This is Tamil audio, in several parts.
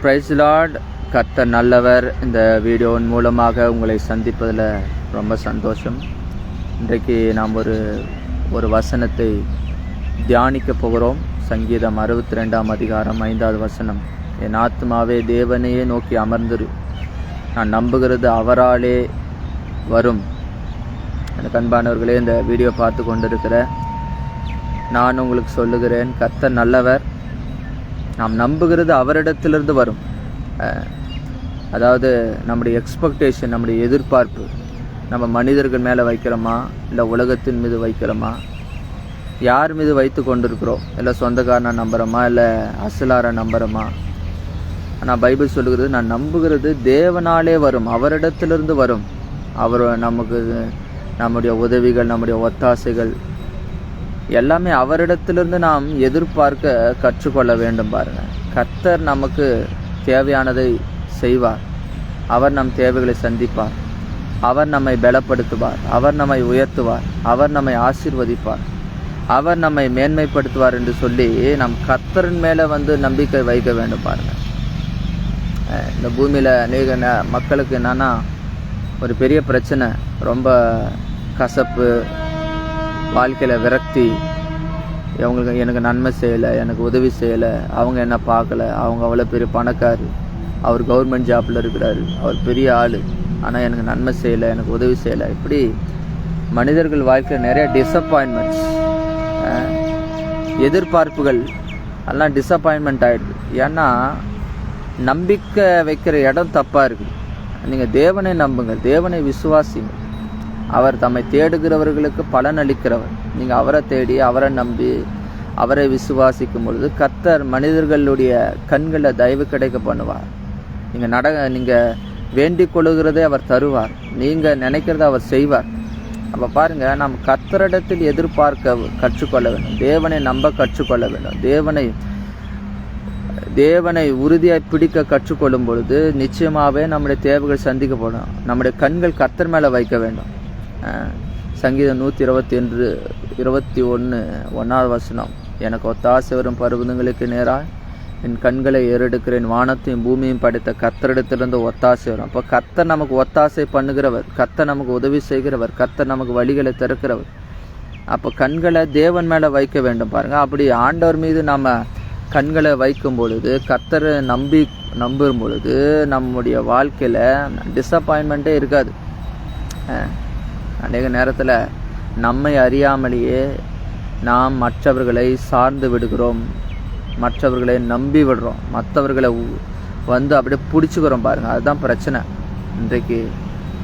Price Lord. கர்த்தர் நல்லவர். இந்த வீடியோவின் மூலமாக உங்களை சந்திப்பதில் ரொம்ப சந்தோஷம். இன்றைக்கு நாம் ஒரு வசனத்தை தியானிக்க போகிறோம். சங்கீதம் 62ஆம் அதிகாரம் 5வது வசனம். என் ஆத்மாவே தேவனையே நோக்கி அமர்ந்திரு, நான் நம்புகிறது அவராலே வரும். எனக்கு அன்பானவர்களே, இந்த வீடியோ பார்த்து கொண்டிருக்கிற நான் உங்களுக்கு சொல்லுகிறேன், கர்த்தர் நல்லவர். நாம் நம்புகிறது அவரிடத்திலிருந்து வரும். அதாவது நம்முடைய எக்ஸ்பெக்டேஷன், நம்முடைய எதிர்பார்ப்பு நம்ம மனிதர்கள் மேலே வைக்கிறோமா, இல்லை உலகத்தின் மீது வைக்கிறோமா, யார் மீது வைத்து கொண்டிருக்கிறோம்? இல்லை சொந்தக்காரனை நம்புகிறோமா, இல்லை அசலாரை நம்புகிறோமா? ஆனால் பைபிள் சொல்லுகிறது, நான் நம்புகிறது தேவனாலே வரும், அவரிடத்திலிருந்து வரும். அவர் நமக்கு நம்முடைய உதவிகள், நம்முடைய ஒத்தாசைகள் எல்லாமே அவரிடத்திலிருந்து நாம் எதிர்பார்க்க கற்றுக்கொள்ள வேண்டும். பாருங்கள், கர்த்தர் நமக்கு தேவையானதை செய்வார். அவர் நம் தேவைகளை சந்திப்பார். அவர் நம்மை பலப்படுத்துவார். அவர் நம்மை உயர்த்துவார். அவர் நம்மை ஆசீர்வதிப்பார். அவர் நம்மை மேன்மைப்படுத்துவார் என்று சொல்லி நம் கர்த்தரின் மேலே நம்பிக்கை வைக்க வேண்டும். பாருங்கள், இந்த பூமியில் அநேக மக்களுக்கு என்னன்னா ஒரு பெரிய பிரச்சனை, ரொம்ப கசப்பு, வாழ்க்கையில் விரக்தி. எனக்கு நன்மை செய்யலை, எனக்கு உதவி செய்யலை, அவங்க என்ன பார்க்கல, அவங்க அவ்வளோ பெரிய பணக்காரு, அவர் கவர்மெண்ட் ஜாப்பில் இருக்கிறாரு, அவர் பெரிய ஆள், ஆனால் எனக்கு நன்மை செய்யலை, எனக்கு உதவி செய்யலை. இப்படி மனிதர்கள் வாழ்க்கையில் நிறைய டிசப்பாயின்மெண்ட்ஸ், எதிர்பார்ப்புகள் எல்லாம் டிசப்பாயின்மெண்ட் ஆகிடுது. ஏன்னா நம்பிக்கை வைக்கிற இடம் தப்பாக இருக்குது. நீங்கள் தேவனை நம்புங்க, தேவனை விசுவாசிங்க. அவர் தம்மை தேடுகிறவர்களுக்கு பலன் அளிக்கிறவர். நீங்கள் அவரை தேடி, அவரை நம்பி, அவரை விசுவாசிக்கும் பொழுது கர்த்தர் மனிதர்களுடைய கண்களில் தயவு கிடைக்க பண்ணுவார். நீங்கள் வேண்டிக் கொள்ளுகிறதை அவர் தருவார். நீங்கள் நினைக்கிறத அவர் செய்வார். அப்போ பாருங்கள், நாம் கர்த்தரிடத்தில் எதிர்பார்க்க கற்றுக்கொள்ள வேண்டும். தேவனை நம்ப கற்றுக்கொள்ள வேண்டும். தேவனை உறுதியாய் பிடிக்க கற்றுக்கொள்ளும் பொழுது நிச்சயமாகவே நம்முடைய தேவைகள் சந்திக்கப்படும். நம்முடைய கண்கள் கர்த்தர் மேலே வைக்க வேண்டும். சங்கீதம் 121 வசனம். எனக்கு ஒத்தாசை வரும் பர்வதங்களுக்கு நேராக என் கண்களை ஏறெடுக்கிறேன், வானத்தையும் பூமியும் படைத்த கர்த்தரிடத்திலிருந்து ஒத்தாசை வரும். அப்போ கர்த்தர் நமக்கு ஒத்தாசை பண்ணுகிறவர், கர்த்தர் நமக்கு உதவி செய்கிறவர், கர்த்தர் நமக்கு வழிகளை திறக்கிறவர். அப்போ கண்களை தேவன் மேலே வைக்க வேண்டும். பாருங்கள், அப்படி ஆண்டவர் மீது நம்ம கண்களை வைக்கும் பொழுது, கர்த்தரை நம்பும் பொழுது நம்முடைய வாழ்க்கையில் டிசப்பாயின்மெண்ட்டே இருக்காது. அநேக நேரத்தில் நம்மை அறியாமலேயே நாம் மற்றவர்களை சார்ந்து விடுகிறோம், மற்றவர்களை நம்பி விடுறோம், மற்றவர்களை அப்படியே பிடிச்சிக்கிறோம். பாருங்கள், அதுதான் பிரச்சனை. இன்றைக்கு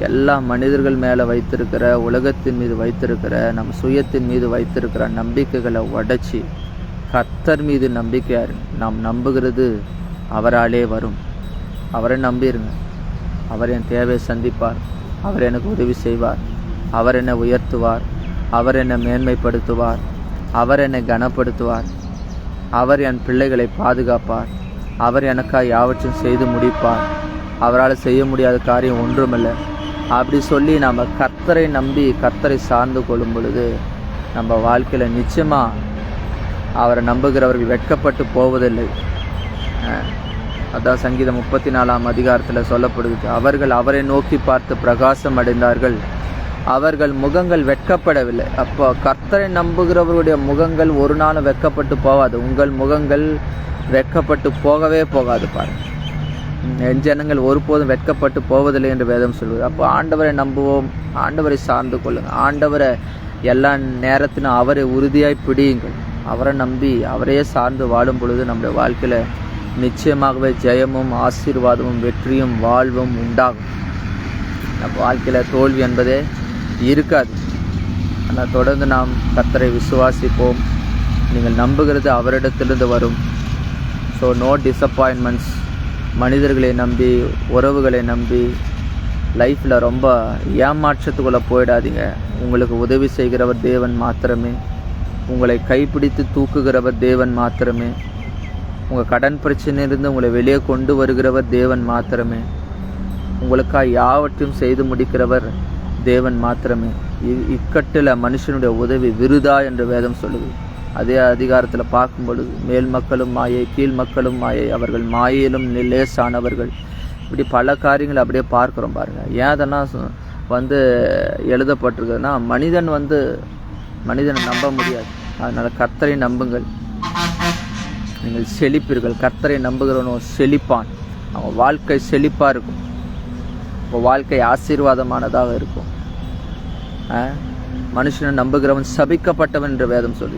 எல்லா மனிதர்கள் மேலே வைத்திருக்கிற, உலகத்தின் மீது வைத்திருக்கிற, நம் சுயத்தின் மீது வைத்திருக்கிற நம்பிக்கைகளை உடைச்சி கர்த்தர் மீது நம்பிக்கையாரு. நாம் நம்புகிறது அவராலே வரும். அவரை நம்பிடுங்க. அவர் என் தேவையை சந்திப்பார். அவர் எனக்கு உதவி செய்வார். அவர் என்னை உயர்த்துவார். அவர் என்னை மேன்மைப்படுத்துவார். அவர் என்னை கனப்படுத்துவார். அவர் என் பிள்ளைகளை பாதுகாப்பார். அவர் எனக்காக யாவற்றையும் செய்து முடிப்பார். அவரால் செய்ய முடியாத காரியம் ஒன்றுமில்லை. அப்படி சொல்லி நம்ம கர்த்தரை நம்பி கர்த்தரை சார்ந்து கொள்ளும் பொழுது நம்ம வாழ்க்கையில் நிச்சயமாக அவரை நம்புகிறவர்கள் வெட்கப்பட்டு போவதில்லை. அதான் சங்கீதம் 34ஆம் அதிகாரத்தில் சொல்லப்படுது. அவர்கள் அவரை நோக்கி பார்த்து பிரகாசம் அடைந்தார்கள், அவர்கள் முகங்கள் வெட்கப்படவில்லை. அப்போ கர்த்தரை நம்புகிறவருடைய முகங்கள் ஒரு நாளும் வெட்கப்பட்டு போகாது. உங்கள் முகங்கள் வெட்கப்பட்டு போகவே போகாது. பாருங்கள், என் ஜனங்கள் ஒருபோதும் வெட்கப்பட்டு போவதில்லை என்று வேதம் சொல்வது. அப்போ ஆண்டவரை நம்புவோம், ஆண்டவரை சார்ந்து கொள்ளுங்கள். ஆண்டவரை எல்லா நேரத்திலும் அவரை உறுதியாய் பிடியுங்கள். அவரை நம்பி அவரையே சார்ந்து வாழும் பொழுது நம்முடைய வாழ்க்கையில் நிச்சயமாகவே ஜெயமும் ஆசீர்வாதமும் வெற்றியும் வாழ்வும் உண்டாகும். நம்ம வாழ்க்கையில் தோல்வி என்பதே இருக்காது. ஆனால் தொடர்ந்து நாம் கர்த்தரை விசுவாசிப்போம். நீங்கள் நம்புகிறது அவரிடத்திலிருந்து வரும். So no disappointments. மனிதர்களை நம்பி, உறவுகளை நம்பி லைஃப்பில் ரொம்ப ஏமாற்றத்துக்குள்ளே போயிடாதீங்க. உங்களுக்கு உதவி செய்கிறவர் தேவன் மாத்திரமே. உங்களை கைப்பிடித்து தூக்குகிறவர் தேவன் மாத்திரமே. உங்கள் கடன் பிரச்சனையிலிருந்து உங்களை வெளியே கொண்டு வருகிறவர் தேவன் மாத்திரமே. உங்களுக்காக யாவற்றையும் செய்து முடிக்கிறவர் தேவன் மாத்திரமே. இக்கட்டில் மனுஷனுடைய உதவி விருதா என்று வேதம் சொல்லுது. அதே அதிகாரத்தில் பார்க்கும் பொழுது மேல் மக்களும் மாயை, கீழ் மக்களும் மாயை, அவர்கள் மாயையிலும் லேசானவர்கள், இப்படி பல காரியங்களை அப்படியே பார்க்குறோம் பாருங்கள். ஏன் அதெல்லாம் எழுதப்பட்டிருக்குதுன்னா, மனிதனை நம்ப முடியாது. அதனால் கர்த்தரை நம்புங்கள், நீங்கள் செழிப்பீர்கள். கர்த்தரை நம்புகிறவனும் செழிப்பான். அவன் வாழ்க்கை செழிப்பாக இருக்கும், உங்கள் வாழ்க்கை ஆசீர்வாதமானதாக இருக்கும். மனுஷனை நம்புகிறவன் சபிக்கப்பட்டவன் என்று வேதம் சொல்லு.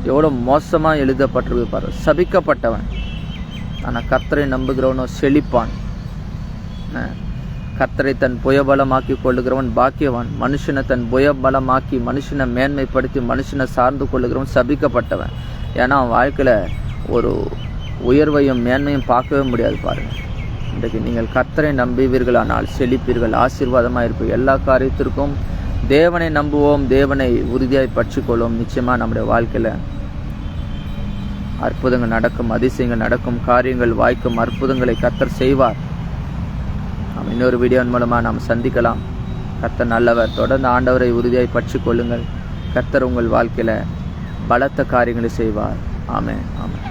எவ்வளோ மோசமாக எழுதப்பட்டிருக்கு பாரு, சபிக்கப்பட்டவன். ஆனால் கர்த்தரை நம்புகிறவனோ செழிப்பான். கர்த்தரை தன் புயபலமாக்கி கொள்ளுகிறவன் பாக்கியவான். மனுஷனை தன் புயபலமாக்கி மனுஷனை மேன்மைப்படுத்தி மனுஷனை சார்ந்து கொள்ளுகிறவன் சபிக்கப்பட்டவன். ஏன்னா அவன் வாழ்க்கையில் ஒரு உயர்வையும் மேன்மையும் பார்க்கவே முடியாது பாருங்கள். இன்றைக்கு நீங்கள் கர்த்தரை நம்புவீர்களானால் செழிப்பீர்கள், ஆசீர்வாதமாக இருப்பீர்கள். எல்லா காரியத்திற்கும் தேவனை நம்புவோம், தேவனை உறுதியாய் பற்றிக்கொள்வோம். நிச்சயமாக நம்முடைய வாழ்க்கையில் அற்புதங்கள் நடக்கும், அதிசயங்கள் நடக்கும், காரியங்கள் வாய்க்கும், அற்புதங்களை கர்த்தர் செய்வார். நாம் இன்னொரு வீடியோவின் மூலமாக நாம் சந்திக்கலாம். கர்த்தர் நல்லவர். தொடர்ந்து ஆண்டவரை உறுதியாய் பற்றிக்கொள்ளுங்கள். கர்த்தர் உங்கள் வாழ்க்கையில் பலத்த காரியங்களை செய்வார். ஆமென், ஆமென்.